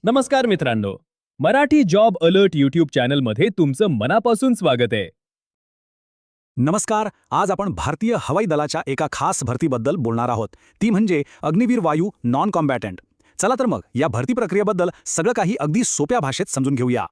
नमस्कार मित्रांनो, Marathi job alert YouTube चॅनलमध्ये तुमचं मनापासून स्वागत आहे. नमस्कार. आज आपण भारतीय हवाई दलाच्या एका खास भरतीबद्दल बोलणार आहोत. ती म्हणजे अग्निवीर वायू नॉन कॉम्बॅटंट. चला तर मग या भरती प्रक्रियेबद्दल सगळं काही अगदी सोप्या भाषेत समजून घेऊया.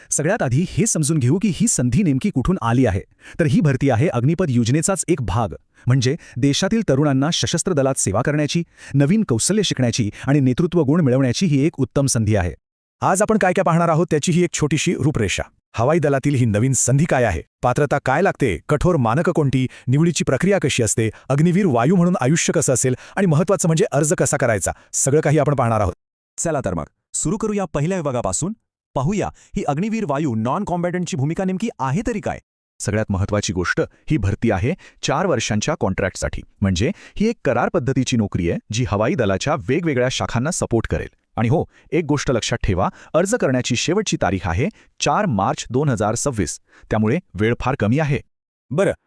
सगळ्यात आधी हे समजून घेऊ की ही संधी नेमकी कुठून आली आहे. तर ही भरती आहे अग्निपथ योजनेचाच एक भाग. म्हणजे देशातील तरुणांना सशस्त्र दलात सेवा करण्याची, नवीन कौशल्य शिकण्याची आणि नेतृत्व गुण मिळवण्याची ही एक उत्तम संधी आहे. आज आपण काय काय पाहणार आहोत त्याची ही एक छोटीशी रूपरेषा. हवाई दलातील ही नवीन संधी काय आहे, पात्रता काय लागते, कठोर मानकं कोणती, निवडीची प्रक्रिया कशी असते, अग्निवीर वायू म्हणून आयुष्य कसं असेल आणि महत्त्वाचं म्हणजे अर्ज कसा करायचा, सगळं काही आपण पाहणार आहोत. चला तर मग सुरू करूया पहिल्या विभागापासून. पाहूया ही अग्निवीर वायू नॉन कॉम्बॅटंटची भूमिका नेमकी आहे तरी काय. सगळ्यात महत्त्वाची गोष्ट, ही भरती आहे 4 वर्षांच्या कॉन्ट्रॅक्टसाठी. म्हणजे ही एक करार पद्धतीची नोकरी आहे जी हवाई दलाच्या वेगवेगळ्या शाखांना सपोर्ट करेल. आणि हो, एक गोष्ट लक्षात ठेवा, अर्ज करण्याची शेवटची तारीख आहे 4 मार्च 2026. त्यामुळे वेळ फार कमी आहे.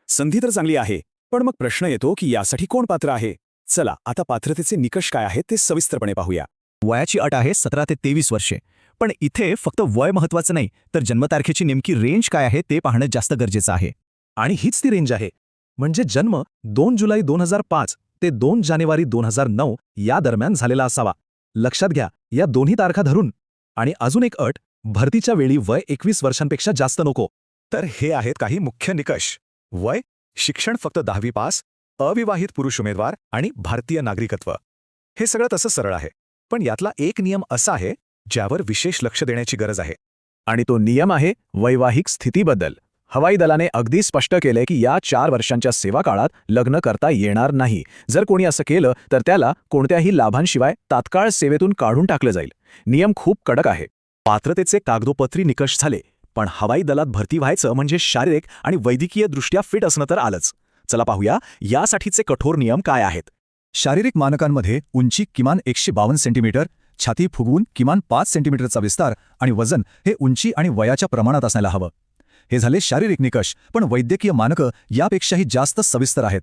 संधी तर चांगली आहे, पण मग प्रश्न येतो की यासाठी कोण पात्र आहे. चला आता पात्रतेचे निकष काय आहेत ते सविस्तरपणे पाहूया. वयाची अट आहे 17 ते 23 वर्षे. पण इथे फक्त वय महत्त्वाचं नाही, तर जन्मतारखेची नेमकी रेंज काय आहे ते पाहणं जास्त गरजेचं आहे. आणि हीच ती रेंज आहे. म्हणजे जन्म 2 जुलै 2005 ते 2 जानेवारी 2009 या दरम्यान झालेला असावा. लक्षात घ्या, या दोन्ही तारखा धरून. आणि अजून एक अट, भरतीच्या वेळी वय 21 वर्षांपेक्षा जास्त नको. तर हे आहेत काही मुख्य निकष. वय, शिक्षण फक्त 10वी पास, अविवाहित पुरुष उमेदवार आणि भारतीय नागरिकत्व. हे सगळं तसं सरळ आहे, पण यातला एक नियम असा आहे ज्यावर विशेष लक्ष देण्याची गरज आहे. आणि तो नियम आहे वैवाहिक स्थितीबद्दल. हवाई दलाने अगदी स्पष्ट केलंय की या 4 वर्षांच्या सेवा काळात लग्न करता येणार नाही. जर कोणी असं केलं तर त्याला कोणत्याही लाभांशिवाय तात्काळ सेवेतून काढून टाकलं जाईल. नियम खूप कडक आहे. पात्रतेचे कागदोपत्री निकष झाले, पण हवाई दलात भरती व्हायचं म्हणजे शारीरिक आणि वैद्यकीय दृष्ट्या फिट असणं तर आलंच. चला पाहूया यासाठीचे कठोर नियम काय आहेत. शारीरिक मानकांमध्ये उंची किमान 152 सेंटीमीटर, छाती फुगवून किमान 5 सेंटीमीटरचा विस्तार आणि वजन हे उंची आणि वयाच्या प्रमाणात असायला हवं. हे झाले शारीरिक निकष, पण वैद्यकीय मानकं यापेक्षाही जास्त सविस्तर आहेत.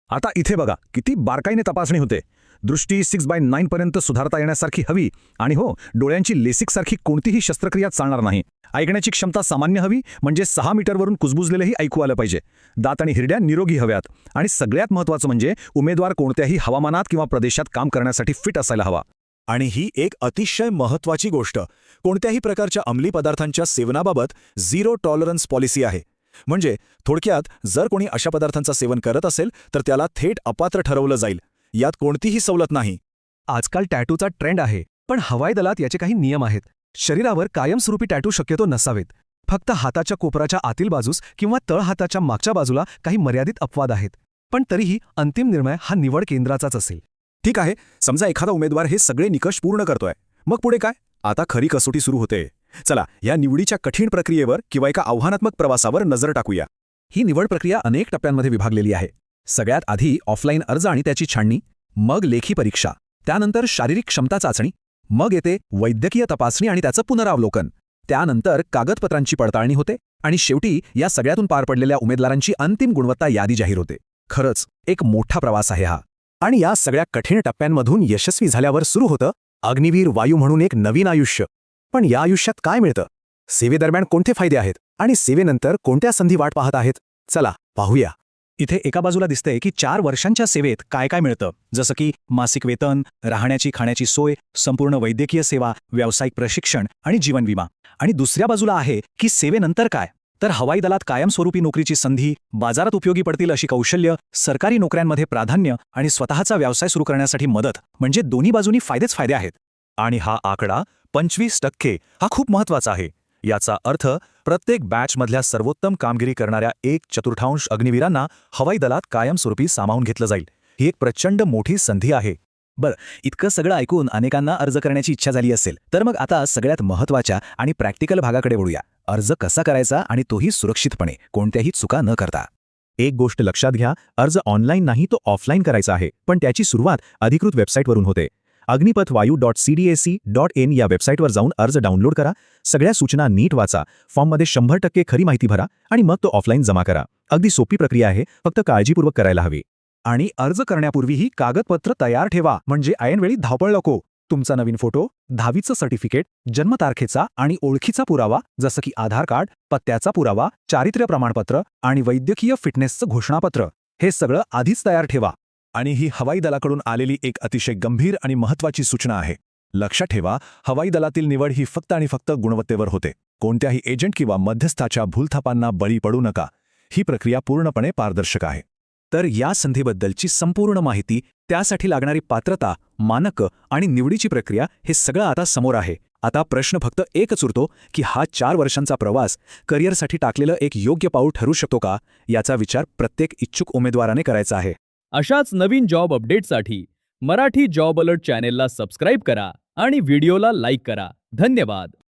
आता इथे बघा किती बारकाईने तपासणी होते. दृष्टी 6/9 पर्यंत सुधारता येण्यासारखी हवी. आणि हो, डोळ्यांची लेसिकसारखी कोणतीही शस्त्रक्रिया चालणार नाही. ऐकण्याची क्षमता सामान्य हवी, म्हणजे 6 मीटरवरून कुजबुजलेलंही ऐकू आलं पाहिजे. दात आणि हिरड्या निरोगी हव्यात. आणि सगळ्यात महत्त्वाचं म्हणजे उमेदवार कोणत्याही हवामानात किंवा प्रदेशात काम करण्यासाठी फिट असायला हवा. आणि ही एक अतिशय महत्त्वाची गोष्ट, कोणत्याही प्रकारच्या अंमली पदार्थांच्या सेवनाबाबत 0 टॉलरन्स पॉलिसी आहे. म्हणजे थोडक्यात, जर कोणी अशा पदार्थांचं सेवन करत असेल तर त्याला थेट अपात्र ठरवलं जाईल. यात कोणतीही सवलत नाही. आजकाल टॅटूचा ट्रेंड आहे, पण हवाई दलात याचे काही नियम आहेत. शरीरावर कायमस्वरूपी टॅटू शक्यतो नसावेत. फक्त हाताच्या कोपराच्या आतील बाजूस किंवा तळ हाताच्या मागच्या बाजूला काही मर्यादित अपवाद आहेत. पण तरीही अंतिम निर्णय हा निवड केंद्राचाच असेल. ठीक आहे, समजा एखादा उमेदवार हे सगळे निकष पूर्ण करतोय, मग पुढे काय. आता खरी कसोटी सुरू होते. चला या निवडीच्या कठीण प्रक्रियेवर किंवा एका आव्हानात्मक प्रवासावर नजर टाकूया. ही निवड प्रक्रिया अनेक टप्प्यांमध्ये विभागलेली आहे. सगळ्यात आधी ऑफलाईन अर्ज आणि त्याची छाननी, मग लेखी परीक्षा, त्यानंतर शारीरिक क्षमता चाचणी, मग येते वैद्यकीय तपासणी आणि त्याचं पुनरावलोकन, त्यानंतर कागदपत्रांची पडताळणी होते आणि शेवटी या सगळ्यातून पार पडलेल्या उमेदवारांची अंतिम गुणवत्ता यादी जाहीर होते. खरंच एक मोठा प्रवास आहे हा. आणि या सगळ्या कठीण टप्प्यांमधून यशस्वी झाल्यावर सुरू होतं अग्निवीर वायू म्हणून एक नवीन आयुष्य. पण या आयुष्यात काय मिळतं, सेवेदरम्यान कोणते फायदे आहेत आणि सेवेनंतर कोणत्या संधी वाट पाहत आहेत, चला पाहूया. इथे एका बाजूला दिसतंय की 4 वर्षांच्या सेवेत काय काय मिळतं, जसं की मासिक वेतन, राहण्याची खाण्याची सोय, संपूर्ण वैद्यकीय सेवा, व्यावसायिक प्रशिक्षण आणि जीवन विमा. आणि दुसऱ्या बाजूला आहे की सेवेनंतर काय, तर हवाई दलात कायमस्वरूपी नोकरीची संधी, बाजारात उपयोगी पडतील अशी कौशल्य, सरकारी नोकऱ्यांमध्ये प्राधान्य आणि स्वतःचा व्यवसाय सुरू करण्यासाठी मदत. म्हणजे दोन्ही बाजूनी फायदेच फायदे आहेत. आणि हा आकडा 25% हा खूप महत्त्वाचा आहे. याचा अर्थ प्रत्येक बॅचमधल्या सर्वोत्तम कामगिरी करणाऱ्या 1/4 अग्निवीरांना हवाई दलात कायमस्वरूपी सामावून घेतलं जाईल. ही एक प्रचंड मोठी संधी आहे. इतकं सगळं ऐकून अनेकांना अर्ज करण्याची इच्छा झाली असेल, तर मग आता सगळ्यात महत्त्वाच्या आणि प्रॅक्टिकल भागाकडे वळूया. अर्ज कसा करायचा आणि तोही सुरक्षितपणे, कोणत्याही चुका न करता. एक गोष्ट लक्षात घ्या, अर्ज ऑनलाईन नाही तो ऑफलाईन करायचा आहे. पण त्याची सुरुवात अधिकृत वेबसाईटवरून होते. agnipathvayu.cdac.in या वेबसाईटवर जाऊन अर्ज डाउनलोड करा. सगळ्या सूचना नीट वाचा, फॉर्ममध्ये 100% खरी माहिती भरा आणि मग तो ऑफलाईन जमा करा. अगदी सोपी प्रक्रिया आहे, फक्त काळजीपूर्वक करायला हवी. आणि अर्ज करण्यापूर्वी ही कागदपत्र तयार ठेवा, म्हणजे ऐनवेळी धावपळ नको. तुमचा नवीन फोटो, 10वीचं सर्टिफिकेट, जन्मतारखेचा आणि ओळखीचा पुरावा जसं की आधार कार्ड, पत्त्याचा पुरावा, चारित्र्य प्रमाणपत्र आणि वैद्यकीय फिटनेसचं घोषणापत्र हे सगळं आधीच तयार ठेवा. आणि ही हवाई दलाकडून आलेली एक अतिशय गंभीर आणि महत्त्वाची सूचना आहे. लक्षात ठेवा, हवाई दलातील निवड ही फक्त आणि फक्त गुणवत्तेवर होते. कोणत्याही एजंट किंवा मध्यस्थाच्या भूलथापांना बळी पडू नका. ही प्रक्रिया पूर्णपणे पारदर्शक आहे. तर या संधीबद्दलची संपूर्ण माहिती, त्यासाठी लागणारी पात्रता, मानकं आणि निवडीची प्रक्रिया हे सगळं आता समोर आहे. आता प्रश्न फक्त एकच उरतो की हा 4 वर्षांचा प्रवास करिअरसाठी टाकलेलं एक योग्य पाऊल ठरू शकतो का, याचा विचार प्रत्येक इच्छुक उमेदवाराने करायचा आहे. अशाच नवीन जॉब अपडेटसाठी मराठी जॉब अलर्ट चॅनेलला सबस्क्राईब करा आणि व्हिडिओला लाईक करा. धन्यवाद.